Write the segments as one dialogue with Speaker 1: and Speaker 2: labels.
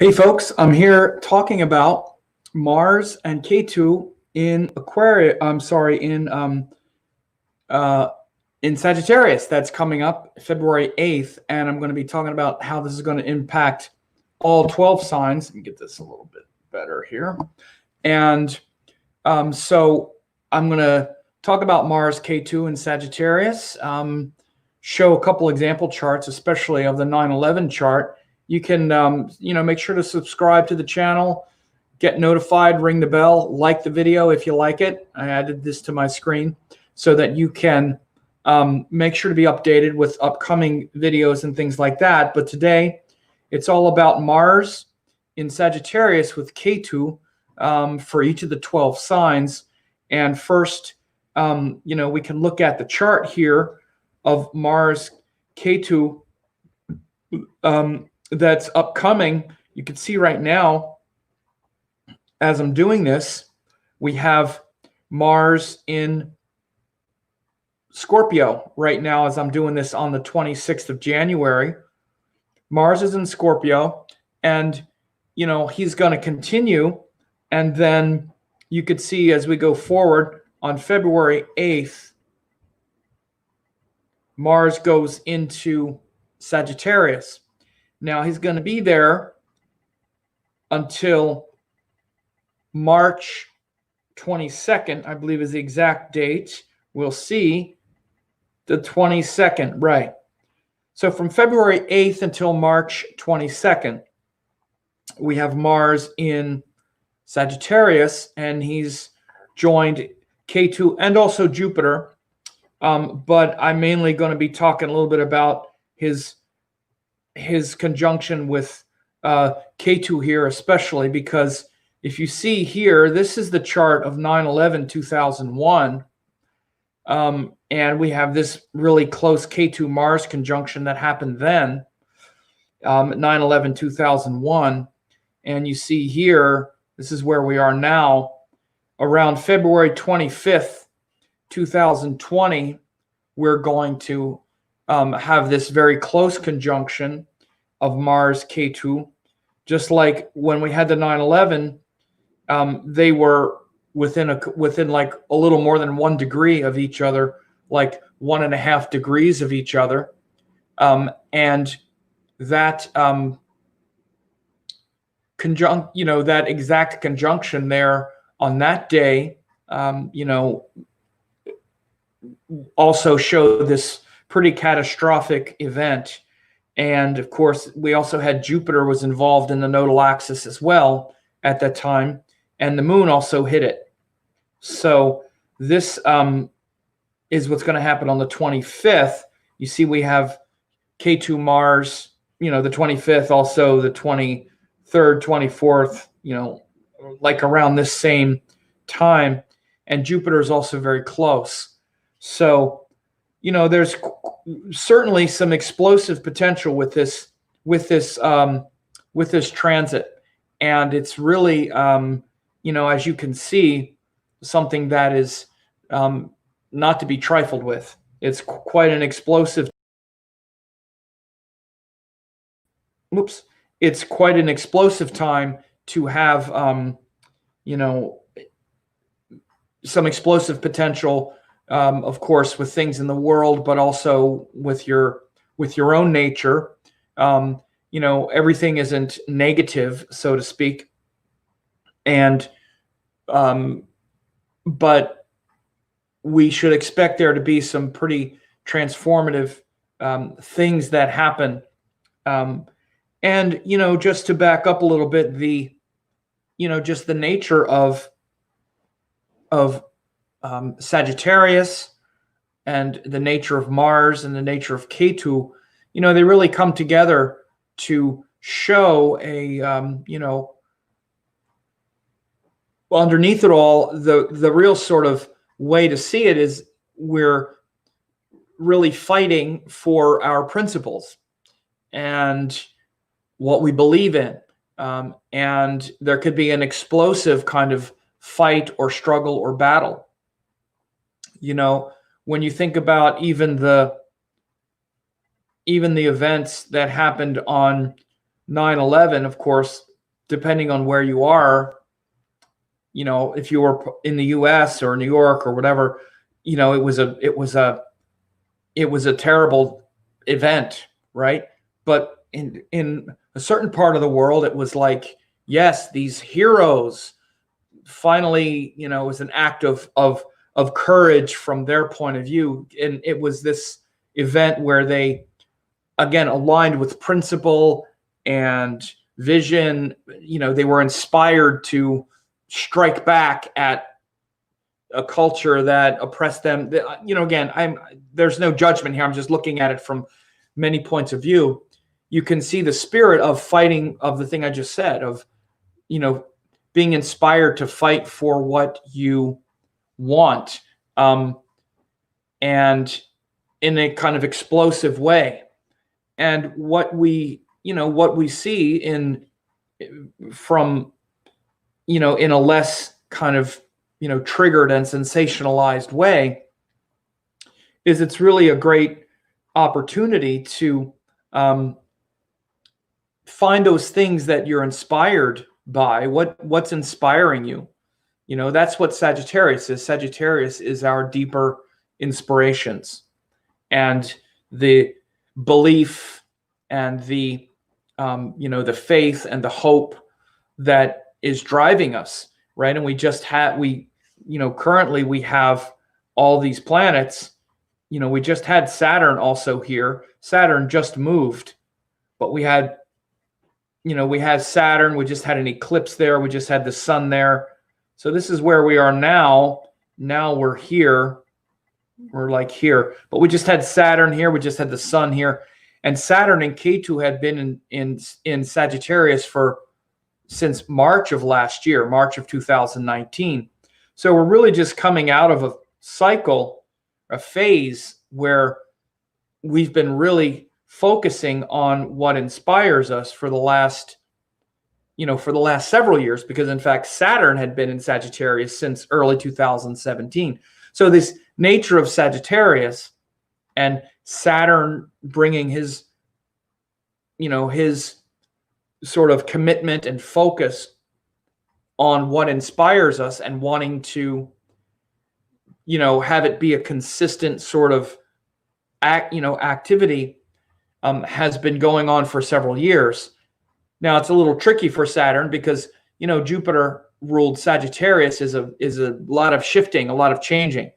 Speaker 1: Hey folks, I'm here talking about Mars and Ketu in Aquarius. I'm sorry, uh, in Sagittarius. That's coming up February 8th, and I'm going to be talking about how this is going to impact all 12 signs. Let me get this a little bit better here. And so I'm going to talk about Mars, Ketu, and Sagittarius. Show a couple example charts, especially of the 9/11 chart. You can, make sure to subscribe to the channel, get notified, ring the bell, like the video if you like it. I added this to my screen so that you can make sure to be updated with upcoming videos and things like that. But today, it's all about Mars in Sagittarius with Ketu for each of the 12 signs. And first, we can look at the chart here of Mars, Ketu, that's upcoming. You can see right now, as I'm doing this, we have Mars in Scorpio right now as I'm doing this on the 26th of January. Mars is in Scorpio, and, he's going to continue. And then you could see as we go forward on February 8th, Mars goes into Sagittarius. Now he's going to be there until March 22nd, I believe is the exact date. We'll see the 22nd, right? So from February 8th until March 22nd, we have Mars in Sagittarius, and he's joined Ketu and also Jupiter. But I'm mainly going to be talking a little bit about his conjunction with Ketu here, especially because if you see here, this is the chart of 9/11/2001, and we have this really close Ketu-Mars conjunction that happened then, 9/11/2001, and you see here, this is where we are now, around February 25th, 2020, we're going to have this very close conjunction of Mars, Ketu. Just like when we had the 9/11, they were within like a little more than 1 degree of each other, like 1.5 degrees of each other. And that that exact conjunction there on that day, also showed this pretty catastrophic event. And of course, we also had Jupiter was involved in the nodal axis as well at that time, and the moon also hit it. So this is what's going to happen on the 25th. You see, we have Ketu Mars, the 25th, also the 23rd, 24th, like around this same time. And Jupiter is also very close. So, there's certainly some explosive potential with this transit, and it's really, as you can see, something that is not to be trifled with. It's quite an explosive. It's quite an explosive time to have, some explosive potential. Of course, with things in the world, but also with your own nature. Everything isn't negative, so to speak. And but we should expect there to be some pretty transformative things that happen. And just to back up a little bit, just the nature of Sagittarius and the nature of Mars and the nature of Ketu, they really come together to show a, well, underneath it all, the real sort of way to see it is we're really fighting for our principles and what we believe in. And there could be an explosive kind of fight or struggle or battle. When you think about even the events that happened on 9/11, of course, depending on where you are, you know, if you were in the US or New York or whatever, you know, it was a terrible event, right? But in a certain part of the world, it was like, yes, these heroes finally, you know, it was an act of courage from their point of view. And it was this event where they again aligned with principle and vision. You know, they were inspired to strike back at a culture that oppressed them. You know, again, there's no judgment here. I'm just looking at it from many points of view. You can see the spirit of fighting, of the thing I just said, of, you know, being inspired to fight for what you want, and in a kind of explosive way. And what we see from, you know, in a less kind of, you know, triggered and sensationalized way, is it's really a great opportunity to find those things that you're inspired by. What's inspiring you? You know, that's what Sagittarius is. Sagittarius is our deeper inspirations and the belief and the you know, the faith and the hope that is driving us, right? And you know, currently we have all these planets. You know, we just had Saturn also here. Saturn just moved, but we had Saturn. We just had an eclipse there. We just had the sun there. So this is where we are now. Now we're here. We're like here, but we just had Saturn here. We just had the sun here, and Saturn and Ketu had been in Sagittarius since March of last year, March of 2019. So we're really just coming out of a cycle, a phase where we've been really focusing on what inspires us for the last several years, because in fact, Saturn had been in Sagittarius since early 2017. So this nature of Sagittarius and Saturn bringing his sort of commitment and focus on what inspires us and wanting to, you know, have it be a consistent sort of activity, has been going on for several years. Now it's a little tricky for Saturn because, you know, Jupiter ruled Sagittarius is a lot of shifting, a lot of changing.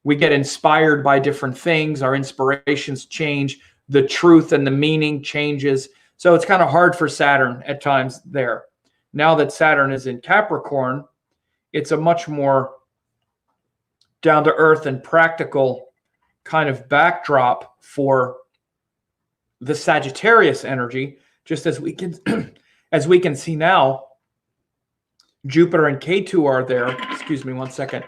Speaker 1: We get inspired by different things. Our inspirations change. The truth and the meaning changes. So it's kind of hard for Saturn at times there. Now that Saturn is in Capricorn, it's a much more down to earth and practical kind of backdrop for the Sagittarius energy, just as we can see now. Jupiter and Ketu are there. Excuse me one second.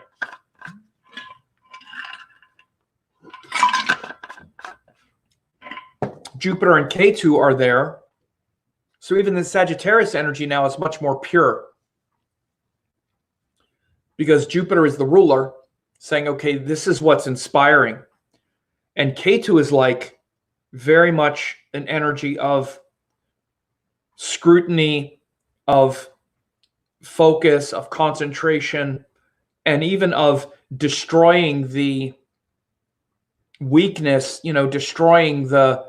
Speaker 1: Jupiter and Ketu are there. So even the Sagittarius energy now is much more pure, because Jupiter is the ruler, saying, okay, this is what's inspiring. And Ketu is like very much an energy of scrutiny, of focus, of concentration, and even of destroying the weakness, you know, destroying the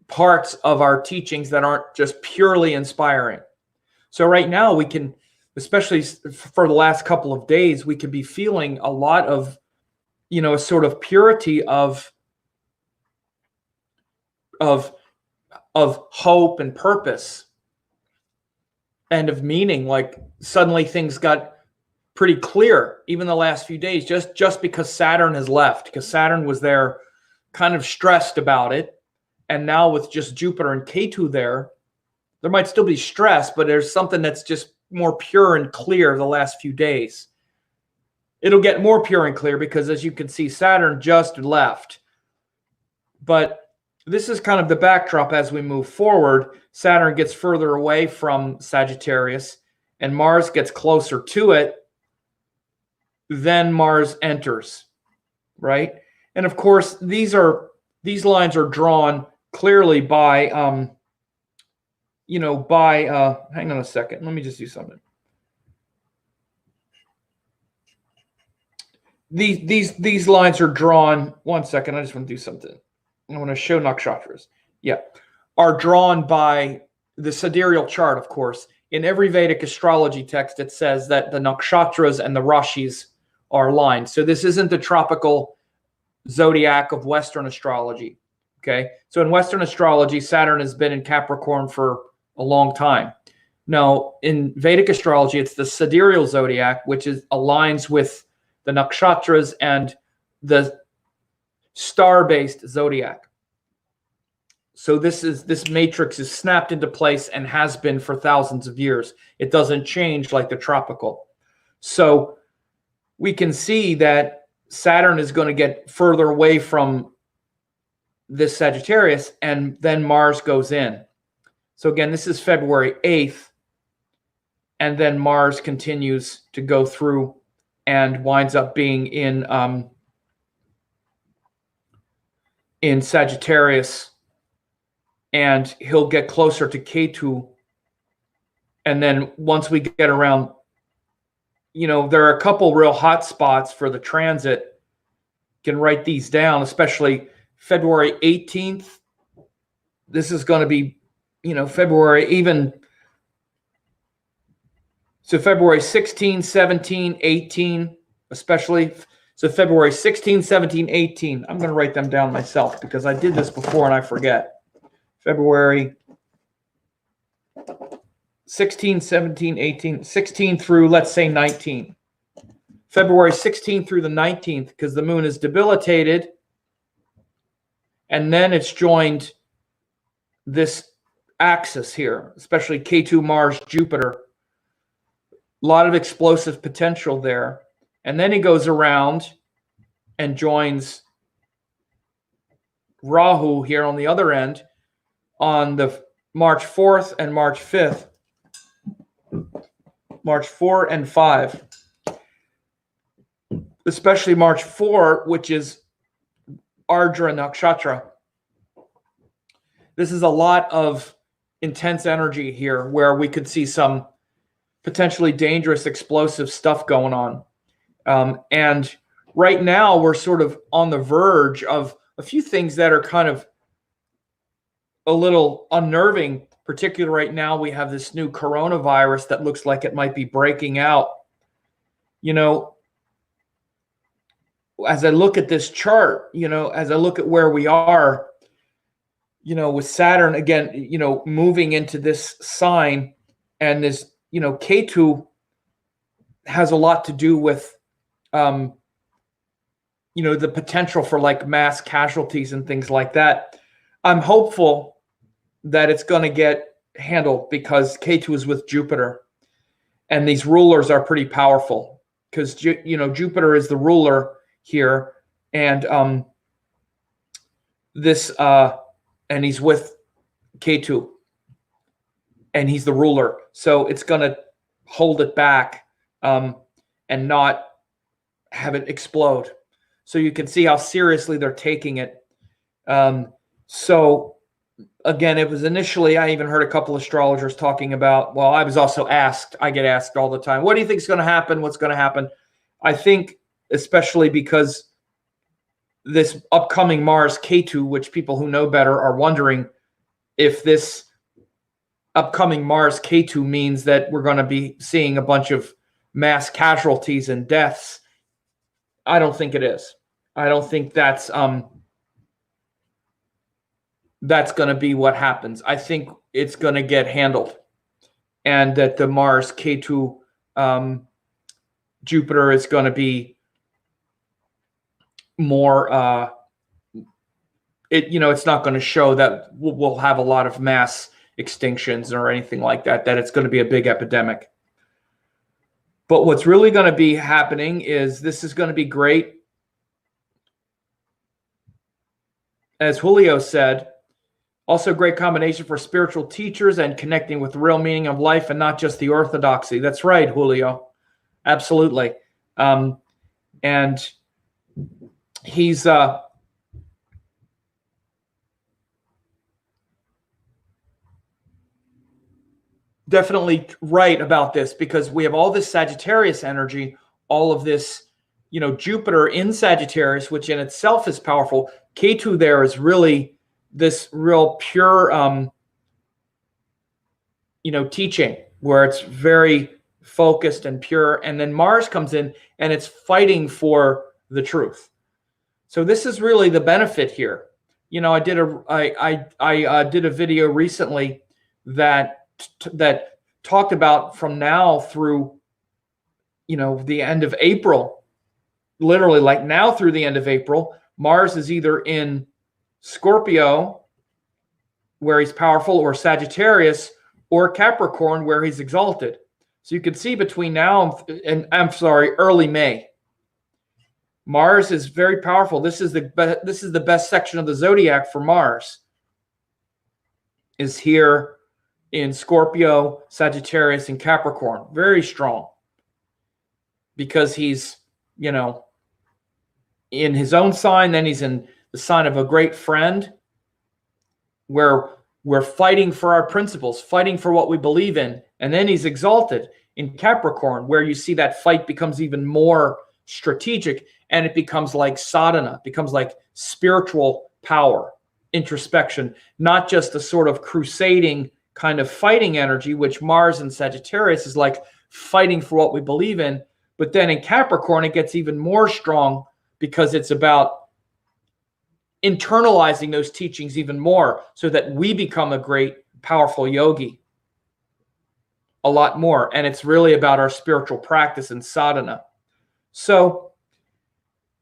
Speaker 1: parts of our teachings that aren't just purely inspiring. So right now we can, especially for the last couple of days, we could be feeling a lot of, you know, a sort of purity of hope and purpose and of meaning. Like suddenly things got pretty clear, even the last few days, just because Saturn has left, because Saturn was there kind of stressed about it. And now with just Jupiter and Ketu there might still be stress, but there's something that's just more pure and clear the last few days. It'll get more pure and clear because, as you can see, Saturn just left. But this is kind of the backdrop as we move forward. Saturn gets further away from Sagittarius and Mars gets closer to it. Then Mars enters, right? And of course, these lines are drawn clearly by by hang on a second. Let me just do something. These lines are drawn. 1 second. I just want to do something. I want to show nakshatras. Yeah, are drawn by the sidereal chart, of course. In every Vedic astrology text, it says that the nakshatras and the rashis are aligned. So this isn't the tropical zodiac of Western astrology. Okay, so in Western astrology, Saturn has been in Capricorn for a long time. Now, in Vedic astrology, it's the sidereal zodiac, which aligns with the nakshatras and the star-based zodiac. So this matrix is snapped into place and has been for thousands of years. It doesn't change like the tropical. So we can see that Saturn is going to get further away from this Sagittarius, and then Mars goes in. So again, this is February 8th, and then Mars continues to go through and winds up being in Sagittarius, and he'll get closer to Ketu. And then once we get around, there are a couple real hot spots for the transit. You can write these down, especially February 18th. This is going to be, February even. So February 16, 17, 18, especially. So February 16, 17, 18. I'm going to write them down myself because I did this before and I forget. February 16, 17, 18, 16 through, let's say, 19. February 16th through the 19th, because the moon is debilitated. And then it's joined this axis here, especially Ketu, Mars, Jupiter. A lot of explosive potential there. And then he goes around and joins Rahu here on the other end on the March 4th and March 5th. March 4 and 5. Especially March 4, which is Ardra Nakshatra. This is a lot of intense energy here where we could see some potentially dangerous, explosive stuff going on. And right now, we're sort of on the verge of a few things that are kind of a little unnerving. Particularly right now, we have this new coronavirus that looks like it might be breaking out. As I look at this chart, as I look at where we are, with Saturn again, moving into this sign, and this, Ketu has a lot to do with, the potential for like mass casualties and things like that. I'm hopeful that it's going to get handled because Ketu is with Jupiter, and these rulers are pretty powerful because, Jupiter is the ruler here, and and he's with Ketu, and he's the ruler, so it's going to hold it back and not have it explode. So you can see how seriously they're taking it. So again, it was initially, I even heard a couple of astrologers talking about, well, I was also asked, I get asked all the time, what do you think is going to happen? What's going to happen? I think, especially because this upcoming Mars Ketu, which people who know better are wondering if this upcoming Mars Ketu means that we're going to be seeing a bunch of mass casualties and deaths. I don't think it is. I don't think that's going to be what happens. I think it's going to get handled, and that the Mars Ketu Jupiter is going to be more it's not going to show that we'll have a lot of mass extinctions or anything like that, that it's going to be a big epidemic. But what's really going to be happening is this is going to be great. As Julio said, also great combination for spiritual teachers and connecting with the real meaning of life and not just the orthodoxy. That's right, Julio. Absolutely. And he's so definitely right about this, because we have all this Sagittarius energy, all of this, Jupiter in Sagittarius, which in itself is powerful. Ketu there is really this real pure, teaching, where it's very focused and pure. And then Mars comes in and it's fighting for the truth. So this is really the benefit here. I did a video recently that talked about from now through, the end of April, literally like now through the end of April, Mars is either in Scorpio, where he's powerful, or Sagittarius, or Capricorn, where he's exalted. So you can see between now and early May, Mars is very powerful. This is the best section of the zodiac for Mars, is here in Scorpio, Sagittarius, and Capricorn. Very strong, because he's, in his own sign, then he's in the sign of a great friend, where we're fighting for our principles, fighting for what we believe in. And then he's exalted in Capricorn, where you see that fight becomes even more strategic, and it becomes like sadhana, becomes like spiritual power, introspection, not just a sort of crusading kind of fighting energy, which Mars in Sagittarius is like fighting for what we believe in. But then in Capricorn, it gets even more strong, because it's about internalizing those teachings even more, so that we become a great, powerful yogi a lot more. And it's really about our spiritual practice and sadhana. So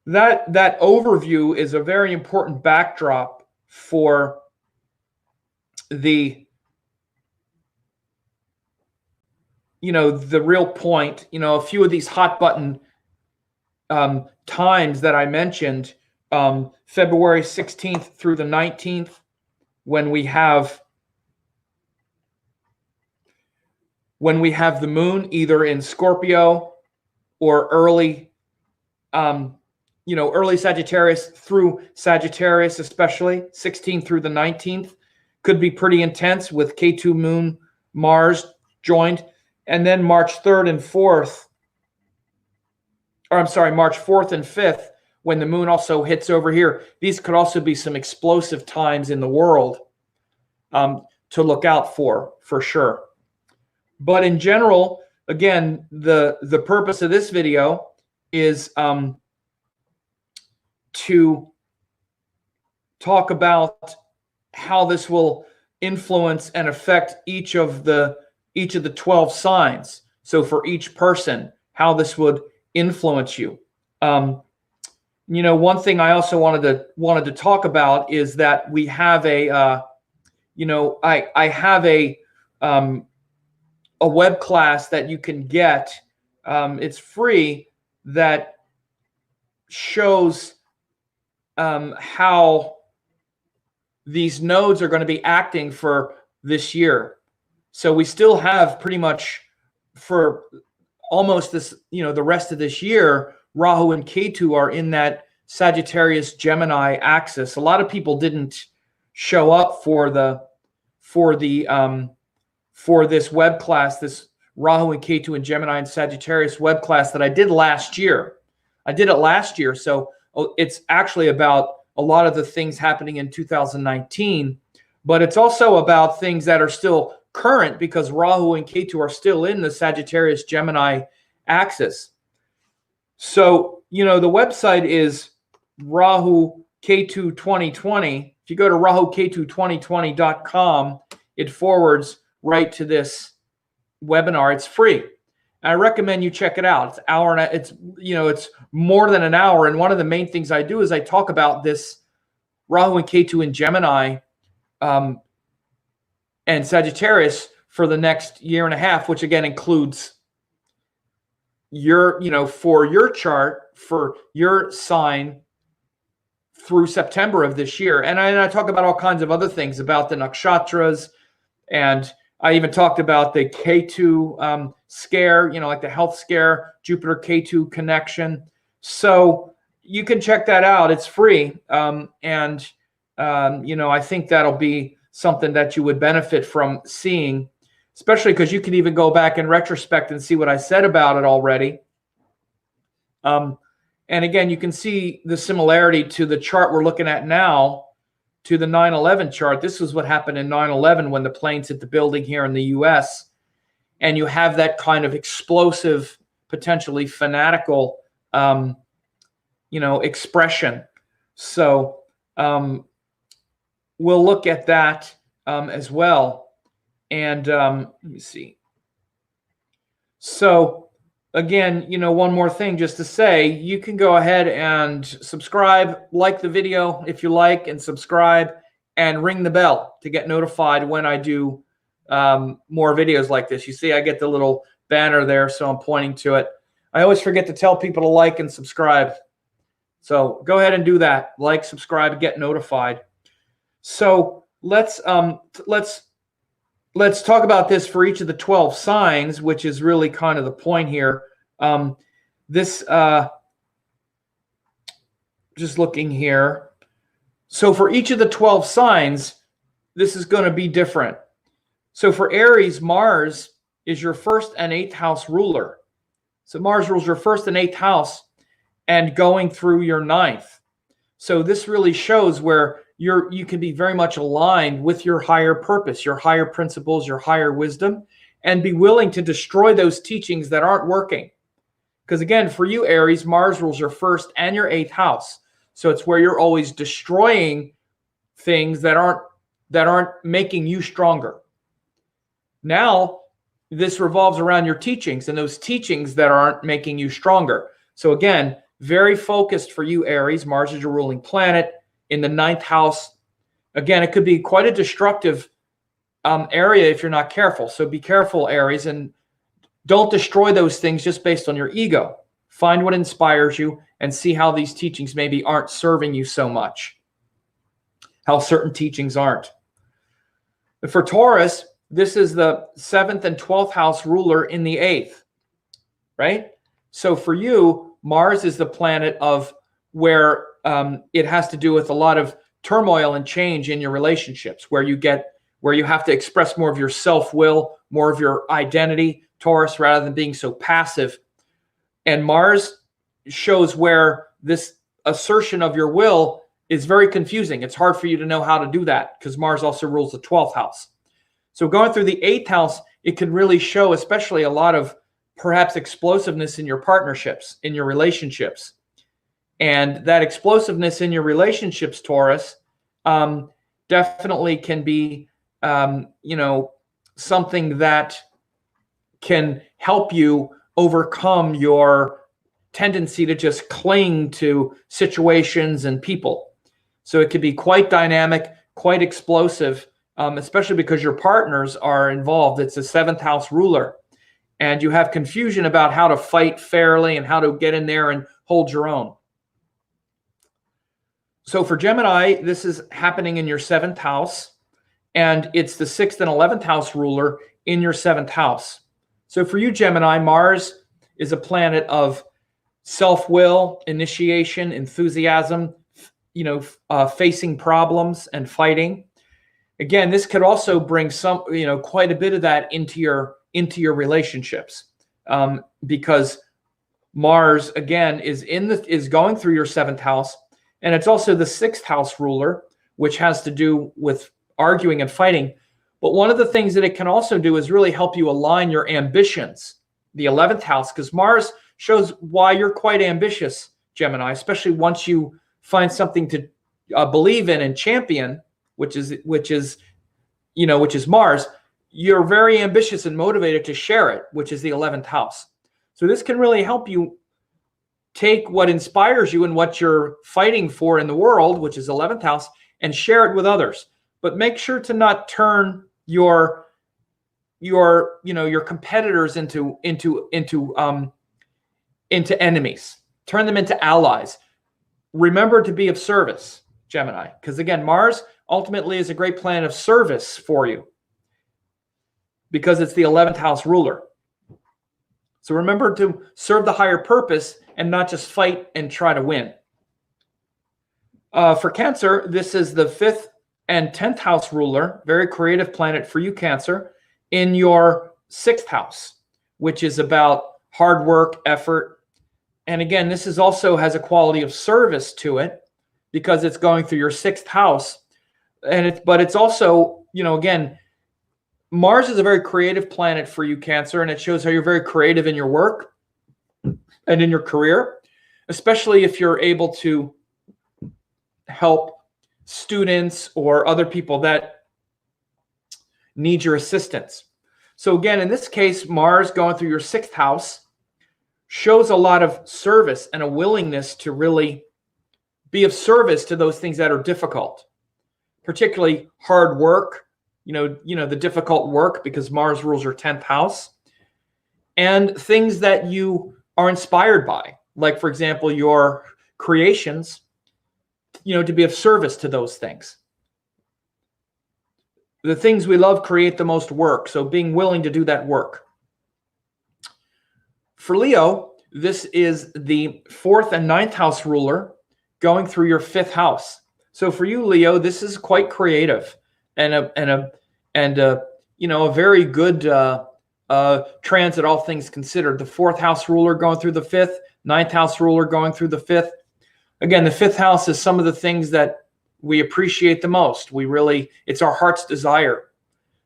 Speaker 1: that overview is a very important backdrop for the real point. A few of these hot button times that I mentioned, February 16th through the 19th, when we have the moon either in Scorpio or early Sagittarius through Sagittarius, especially 16th through the 19th, could be pretty intense, with Ketu, moon, Mars joined. And then March 4th and 5th, when the moon also hits over here. These could also be some explosive times in the world to look out for sure. But in general, again, the purpose of this video is to talk about how this will influence and affect each of the 12 signs. So for each person, how this would influence you. One thing I also wanted to talk about is that we have I have a web class that you can get. It's free, that shows how these nodes are going to be acting for this year. So we still have pretty much for almost this, the rest of this year, Rahu and Ketu are in that Sagittarius Gemini axis. A lot of people didn't show up for this web class, this Rahu and Ketu and Gemini and Sagittarius web class that I did last year. I did it last year, so it's actually about a lot of the things happening in 2019, but it's also about things that are still current, because Rahu and Ketu are still in the Sagittarius Gemini axis. So, the website is Rahu Ketu 2020. If you go to rahuketu2020.com, it forwards right to this webinar. It's free. I recommend you check it out. It's hour and it's more than an hour. And one of the main things I do is I talk about this Rahu and Ketu in Gemini and Sagittarius for the next year and a half, which again includes for your chart, for your sign through September of this year. And I talk about all kinds of other things about the nakshatras, and I even talked about the Ketu scare, like the health scare, Jupiter Ketu connection. So you can check that out. It's free. I think that'll be something that you would benefit from seeing. especially because you can even go back in retrospect and see what I said about it already. And again, you can see the similarity to the chart we're looking at now, to the 9/11 chart. This was what happened in 9/11 when the planes hit the building here in the US. And you have that kind of explosive, potentially fanatical, expression. So we'll look at that as well. And let me see. So again, one more thing just to say, you can go ahead and subscribe, like the video if you like, and subscribe, and ring the bell to get notified when I do more videos like this. You see, I get the little banner there, so I'm pointing to it. I always forget to tell people to like and subscribe. So go ahead and do that. Like, subscribe, get notified. So let's talk about this for each of the 12 signs, which is really kind of the point here. Just looking here. So for each of the 12 signs, this is going to be different. So for Aries, Mars is your first and 8th house ruler. So Mars rules your first and 8th house and going through your 9th. So this really shows where you can be very much aligned with your higher purpose, your higher principles, your higher wisdom, and be willing to destroy those teachings that aren't working. Because again, for you, Aries, Mars rules your first and your 8th house. So it's where you're always destroying things that aren't making you stronger. Now, this revolves around your teachings and those teachings that aren't making you stronger. So again, very focused for you, Aries. Mars is your ruling planet in the 9th house. Again, it could be quite a destructive area if you're not careful. So be careful, Aries, and don't destroy those things just based on your ego. Find what inspires you and see how these teachings maybe aren't serving you so much, how certain teachings aren't. But for Taurus, this is the 7th and 12th house ruler in the 8th, right? So for you, Mars is the planet of where it has to do with a lot of turmoil and change in your relationships, where you have to express more of your self-will, more of your identity, Taurus, rather than being so passive. And Mars shows where this assertion of your will is very confusing. It's hard for you to know how to do that because Mars also rules the 12th house. So going through the 8th house, it can really show especially a lot of perhaps explosiveness in your partnerships, in your relationships. And that explosiveness in your relationships, Taurus, definitely can be, something that can help you overcome your tendency to just cling to situations and people. So it could be quite dynamic, quite explosive, especially because your partners are involved. It's a 7th house ruler. And you have confusion about how to fight fairly and how to get in there and hold your own. So for Gemini, this is happening in your 7th house, and it's the 6th and 11th house ruler in your 7th house. So for you, Gemini, Mars is a planet of self-will, initiation, enthusiasm, facing problems and fighting. Again, this could also bring some, quite a bit of that into your relationships, because Mars again is going through your 7th house, and it's also the 6th house ruler, which has to do with arguing and fighting. But one of the things that it can also do is really help you align your ambitions, the 11th house, because Mars shows why you're quite ambitious, Gemini, especially once you find something to believe in and champion, which is Mars. You're very ambitious and motivated to share it, which is the 11th house. So this can really help you take what inspires you and what you're fighting for in the world, which is 11th house, and share it with others. But make sure to not turn your competitors into enemies. Turn them into allies. Remember to be of service, Gemini, because again, Mars ultimately is a great planet of service for you because it's the 11th house ruler. So remember to serve the higher purpose and not just fight and try to win. For Cancer, this is the 5th and 10th house ruler, very creative planet for you, Cancer, in your sixth house, which is about hard work, effort. And again, this is also has a quality of service to it because it's going through your sixth house. But it's also, again, Mars is a very creative planet for you, Cancer, and it shows how you're very creative in your work and in your career, especially if you're able to help students or other people that need your assistance. So again, in this case, Mars going through your sixth house shows a lot of service and a willingness to really be of service to those things that are difficult, particularly hard work, the difficult work because Mars rules your 10th house, and things that you are inspired by, like, for example, your creations, to be of service to those things. The things we love create the most work, so being willing to do that work. For Leo, this is the 4th and 9th house ruler going through your 5th house. So for you, Leo, this is quite creative and a very good transit, all things considered. The 4th house ruler going through the 5th, 9th house ruler going through the 5th. Again, the 5th house is some of the things that we appreciate the most. It's our heart's desire.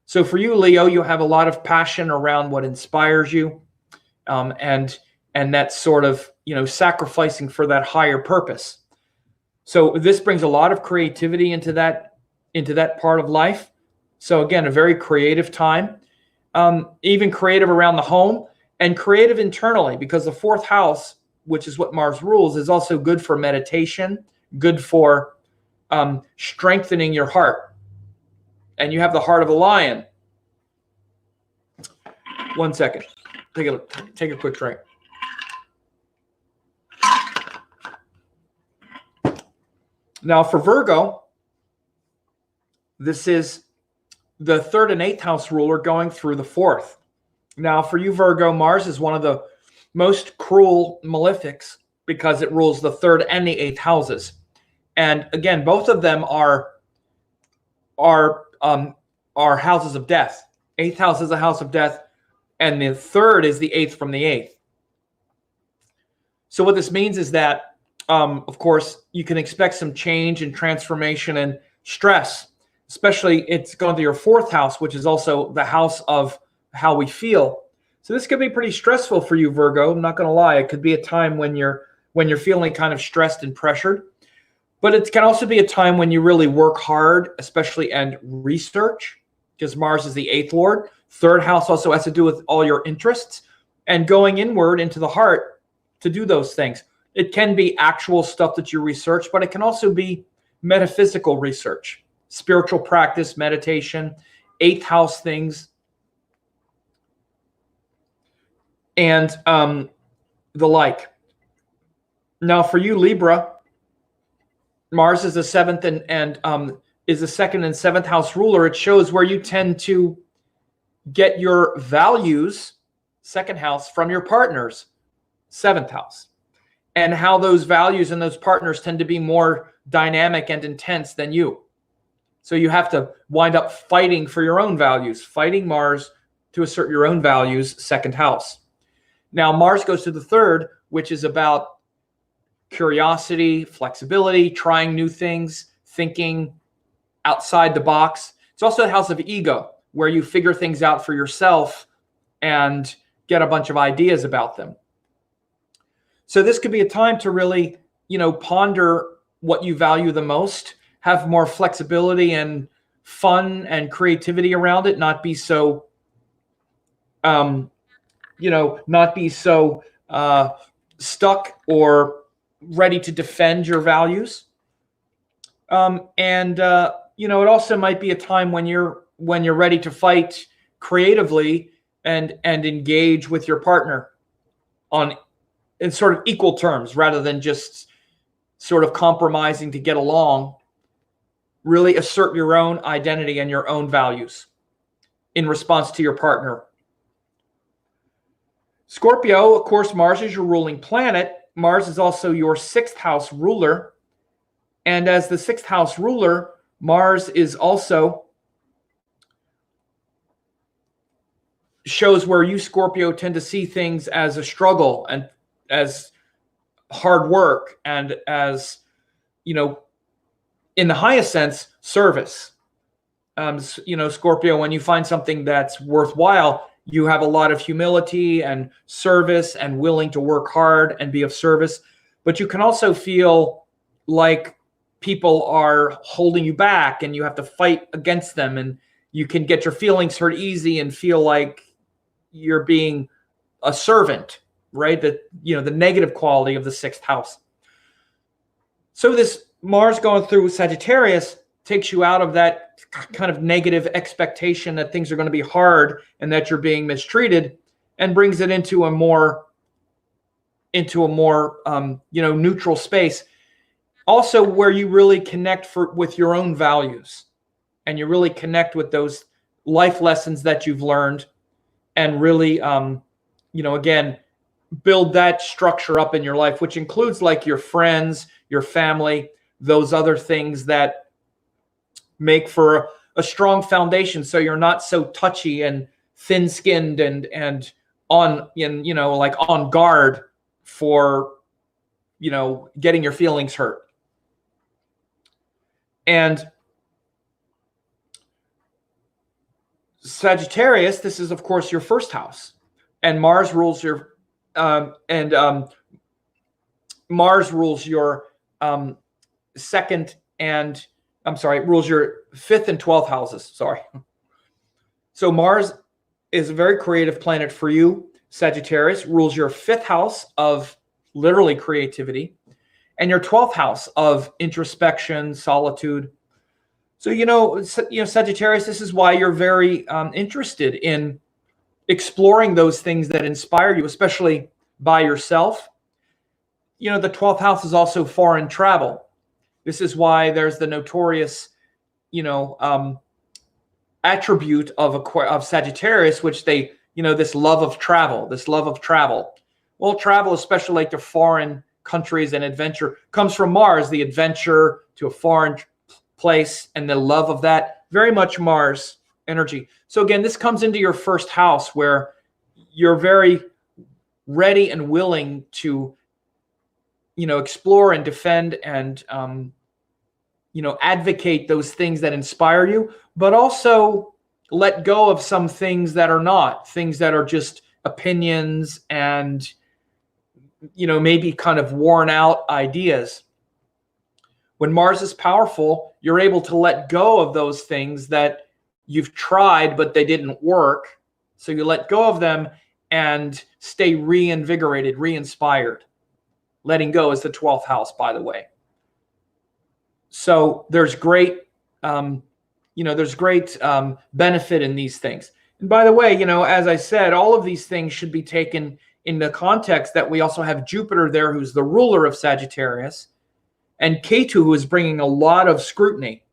Speaker 1: So for you, Leo, you have a lot of passion around what inspires you, and that sort of, sacrificing for that higher purpose. So this brings a lot of creativity into that part of life. So again, a very creative time, even creative around the home and creative internally, because the 4th house, which is what Mars rules, is also good for meditation, good for strengthening your heart. And you have the heart of a lion. 1 second. Take a quick drink. Now for Virgo, this is the 3rd and 8th house ruler going through the 4th. Now for you, Virgo, Mars is one of the most cruel malefics because it rules the 3rd and the 8th houses. And again, both of them are houses of death. 8th house is a house of death, and the 3rd is the 8th from the 8th. So what this means is that, of course, you can expect some change and transformation and stress, especially it's going to your 4th house, which is also the house of how we feel. So this could be pretty stressful for you, Virgo. I'm not going to lie. It could be a time when you're feeling kind of stressed and pressured. But it can also be a time when you really work hard, especially and research, because Mars is the 8th lord. 3rd house also has to do with all your interests and going inward into the heart to do those things. It can be actual stuff that you research, but it can also be metaphysical research, spiritual practice, meditation, 8th house things, and the like. Now for you, Libra, Mars is the 7th and is the 2nd and 7th house ruler. It shows where you tend to get your values, 2nd house, from your partners, 7th house, and how those values and those partners tend to be more dynamic and intense than you. So you have to wind up fighting for your own values, fighting Mars to assert your own values, 2nd house. Now Mars goes to the 3rd, which is about curiosity, flexibility, trying new things, thinking outside the box. It's also a house of ego, where you figure things out for yourself and get a bunch of ideas about them. So this could be a time to really, ponder what you value the most, have more flexibility and fun and creativity around it, not be so stuck or ready to defend your values. It also might be a time when you're ready to fight creatively and engage with your partner in sort of equal terms, rather than just sort of compromising to get along. Really assert your own identity and your own values in response to your partner. Scorpio, of course, Mars is your ruling planet. Mars is also your 6th house ruler. And as the 6th house ruler, Mars is also shows where you, Scorpio, tend to see things as a struggle and as hard work and as, you know, in the highest sense, service. You know, Scorpio, when you find something that's worthwhile, you have a lot of humility and service and willing to work hard and be of service. But you can also feel like people are holding you back and you have to fight against them, and you can get your feelings hurt easy and feel like you're being a servant, right? That, you know, the negative quality of the sixth house. So this Mars going through Sagittarius takes you out of that kind of negative expectation that things are going to be hard and that you're being mistreated, and brings it into a more you know, neutral space. Also, where you really connect with your own values, and you really connect with those life lessons that you've learned, and really, you know, again, build that structure up in your life, which includes like your friends, your family, those other things that make for a strong foundation, so you're not so touchy and thin-skinned and on, you know, like on guard for, you know, getting your feelings hurt. And Sagittarius, this is of course your first house, and Mars rules your second and rules your fifth and 12th houses. Sorry. So Mars is a very creative planet for you. Sagittarius rules your fifth house of literally creativity, and your 12th house of introspection, solitude. So, you know, Sagittarius, this is why you're very interested in exploring those things that inspire you, especially by yourself. You know, the 12th house is also foreign travel. This is why there's the notorious, you know, attribute of Sagittarius, which they, you know, this love of travel. Well, travel, especially like to foreign countries and adventure, comes from Mars. The adventure to a foreign place and the love of that, very much Mars energy. So again, this comes into your first house, where you're very ready and willing to, you know, explore and defend and, you know, advocate those things that inspire you, but also let go of some things that are not, things that are just opinions and, you know, maybe kind of worn out ideas. When Mars is powerful, you're able to let go of those things that you've tried, but they didn't work. So you let go of them and stay reinvigorated, re-inspired. Letting go is the 12th house, by the way. So there's great, you know, there's great benefit in these things. And by the way, you know, as I said, all of these things should be taken in the context that we also have Jupiter there, who's the ruler of Sagittarius, and Ketu, who is bringing a lot of scrutiny,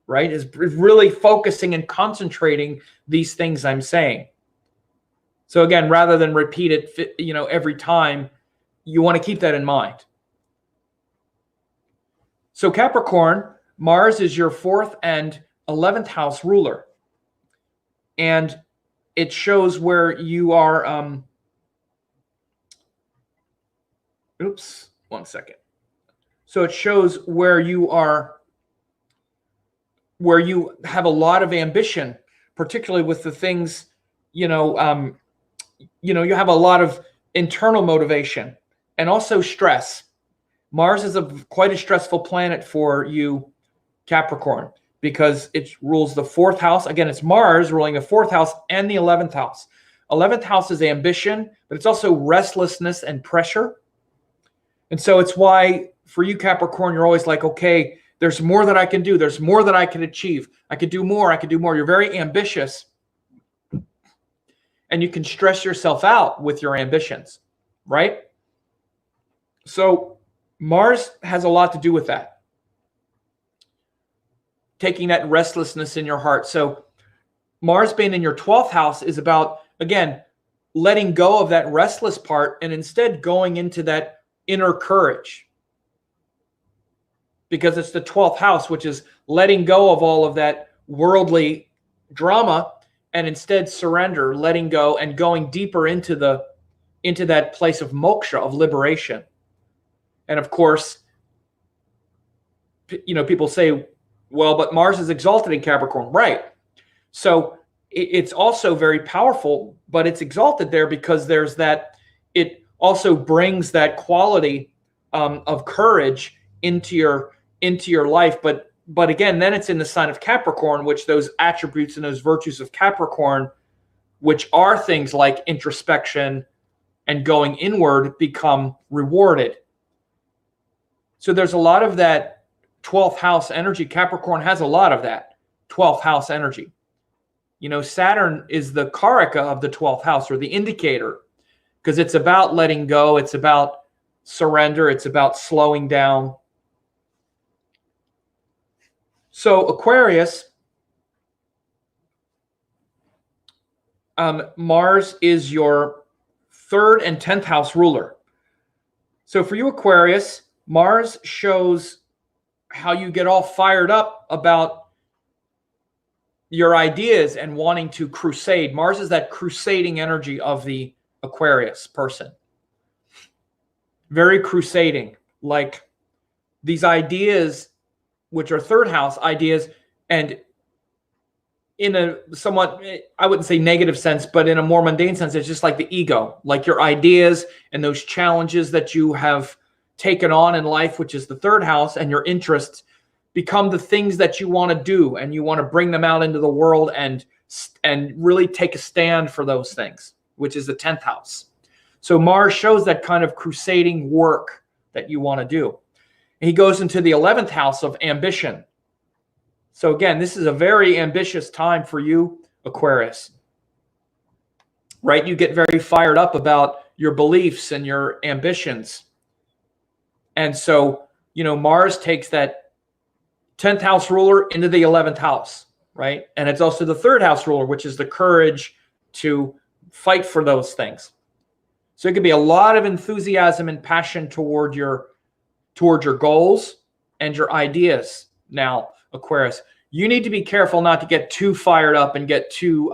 Speaker 1: right? Is really focusing and concentrating these things I'm saying. So again, rather than repeat it, you know, every time, you want to keep that in mind. So Capricorn, Mars is your 4th and 11th house ruler. And it shows where you are, oops, one second. So it shows where you are, where you have a lot of ambition, particularly with the things, you know, you have a lot of internal motivation and also stress. Mars is quite a stressful planet for you, Capricorn, because it rules the 4th house. Again, it's Mars ruling the 4th house and the 11th house. 11th house is ambition, but it's also restlessness and pressure. And so it's why for you, Capricorn, you're always like, okay, there's more that I can do. There's more that I can achieve. I could do more. I could do more. You're very ambitious. And you can stress yourself out with your ambitions, right? So Mars has a lot to do with that. Taking that restlessness in your heart. So Mars being in your 12th house is about, again, letting go of that restless part and instead going into that inner courage. Because it's the 12th house, which is letting go of all of that worldly drama and instead surrender, letting go, and going deeper into that place of moksha, of liberation. And of course, people say, well, but Mars is exalted in Capricorn, right? So it's also very powerful, but it's exalted there because there's that. It also brings that quality of courage into your life, but again, then it's in the sign of Capricorn, which those attributes and those virtues of Capricorn, which are things like introspection and going inward, become rewarded. So there's a lot of that 12th house energy. Capricorn has a lot of that 12th house energy. Saturn is the karaka of the 12th house, or the indicator, because it's about letting go. It's about surrender. It's about slowing down. So Aquarius, Mars is your 3rd and 10th house ruler. So for you, Aquarius, Mars shows how you get all fired up about your ideas and wanting to crusade. Mars is that crusading energy of the Aquarius person. Very crusading, like these ideas, which are 3rd house ideas, and in a somewhat, I wouldn't say negative sense, but in a more mundane sense, it's just like the ego, like your ideas and those challenges that you have taken on in life, which is the 3rd house, and your interests become the things that you want to do, and you want to bring them out into the world and really take a stand for those things, which is the 10th house. So Mars shows that kind of crusading work that you want to do. He goes into the 11th house of ambition. So again, this is a very ambitious time for you, Aquarius. Right? You get very fired up about your beliefs and your ambitions. And so, Mars takes that 10th house ruler into the 11th house, right? And it's also the 3rd house ruler, which is the courage to fight for those things. So it could be a lot of enthusiasm and passion toward your goals and your ideas. Now, Aquarius, you need to be careful not to get too fired up and get too,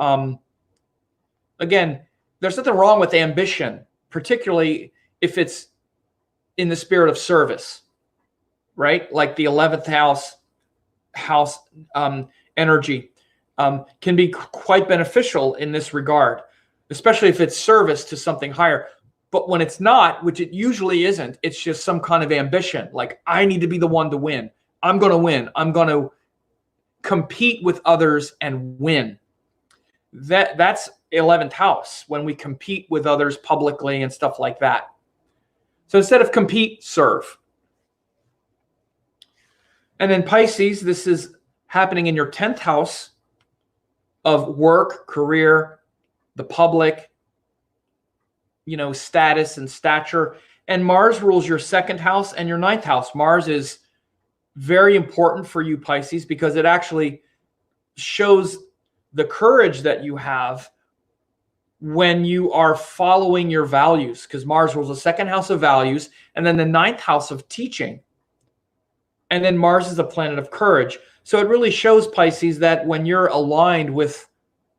Speaker 1: again, there's nothing wrong with ambition, particularly if it's in the spirit of service, right? Like the 11th house energy can be quite beneficial in this regard, especially if it's service to something higher. But when it's not, which it usually isn't, it's just some kind of ambition. Like, I need to be the one to win. I'm going to win. I'm going to compete with others and win. That's 11th house, when we compete with others publicly and stuff like that. So instead of compete, serve. And then Pisces, this is happening in your 10th house of work, career, the public, status and stature. And Mars rules your 2nd house and your 9th house. Mars is very important for you, Pisces, because it actually shows the courage that you have when you are following your values, because Mars rules the 2nd house of values and then the 9th house of teaching. And then Mars is a planet of courage. So it really shows, Pisces, that when you're aligned with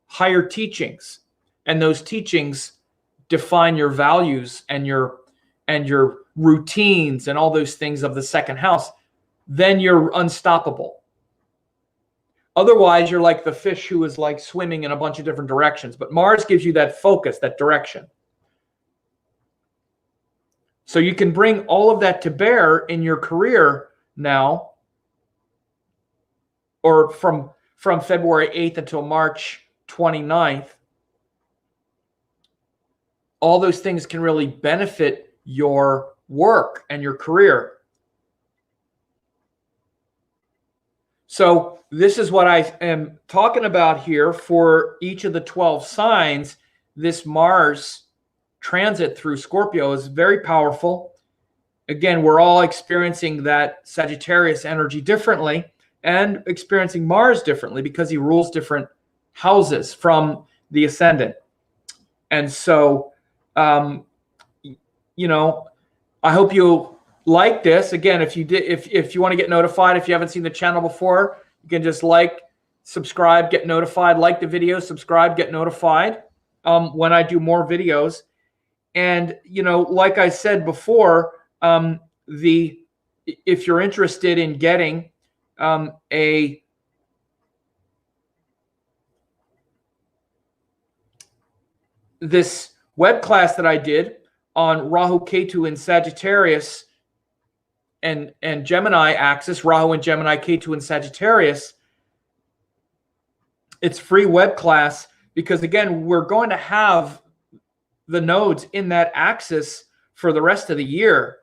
Speaker 1: higher teachings, and those teachings define your values and your routines and all those things of the 2nd house, then you're unstoppable. Otherwise, you're like the fish who is like swimming in a bunch of different directions. But Mars gives you that focus, that direction. So you can bring all of that to bear in your career now, or from February 8th until March 29th. All those things can really benefit your work and your career. So this is what I am talking about here for each of the 12 signs. This Mars transit through Scorpio is very powerful. Again, we're all experiencing that Sagittarius energy differently and experiencing Mars differently because he rules different houses from the ascendant. And so, I hope you like this. Again, if you want to get notified, if you haven't seen the channel before, you can just like, subscribe, get notified, like the video, subscribe, get notified when I do more videos. And, like I said before, if you're interested in getting this web class that I did on Rahu, Ketu, and Sagittarius and Gemini axis, Rahu and Gemini, Ketu, and Sagittarius, it's free web class because, again, we're going to have the nodes in that axis for the rest of the year.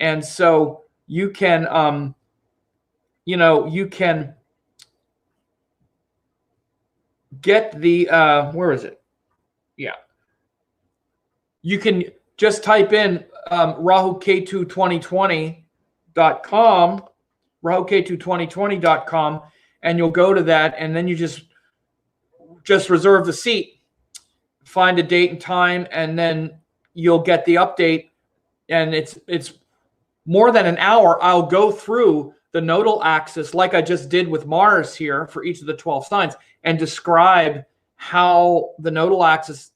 Speaker 1: And so you can, you can get the, where is it? Yeah. You can just type in RahuKetu2020.com, RahuKetu2020.com, and you'll go to that, and then you just reserve the seat, find a date and time, and then you'll get the update. And it's more than an hour. I'll go through the nodal axis like I just did with Mars here for each of the 12 signs and describe how the nodal axis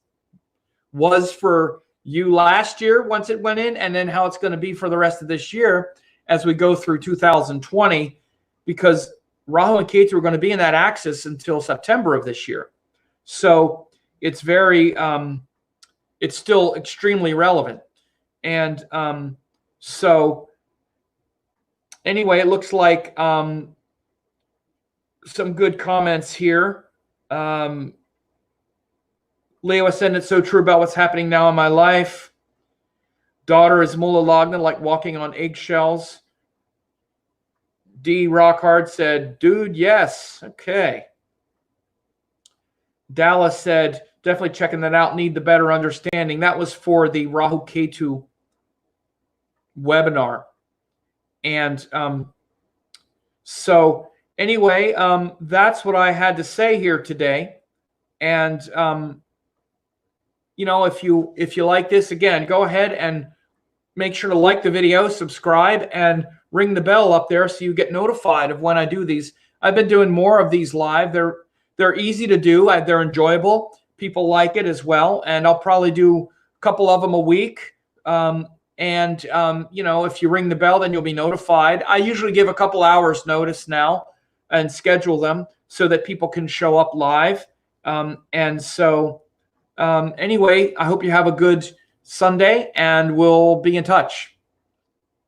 Speaker 1: was for you last year once it went in, and then how it's going to be for the rest of this year as we go through 2020, because Rahu and Ketu are going to be in that axis until September of this year. So it's very, it's still extremely relevant. And so anyway, it looks like some good comments here. Leo Ascendant, so true about what's happening now in my life. Daughter is Mula Lagna, like walking on eggshells. D. Rockhard said, dude, yes. Okay. Dallas said, definitely checking that out. Need the better understanding. That was for the Rahu Ketu webinar. And so anyway, that's what I had to say here today. And if you like this, again, go ahead and make sure to like the video, subscribe, and ring the bell up there so you get notified of when I do these. I've been doing more of these live. They're easy to do. They're enjoyable. People like it as well. And I'll probably do a couple of them a week. If you ring the bell, then you'll be notified. I usually give a couple hours notice now and schedule them so that people can show up live. Anyway, I hope you have a good Sunday, and we'll be in touch.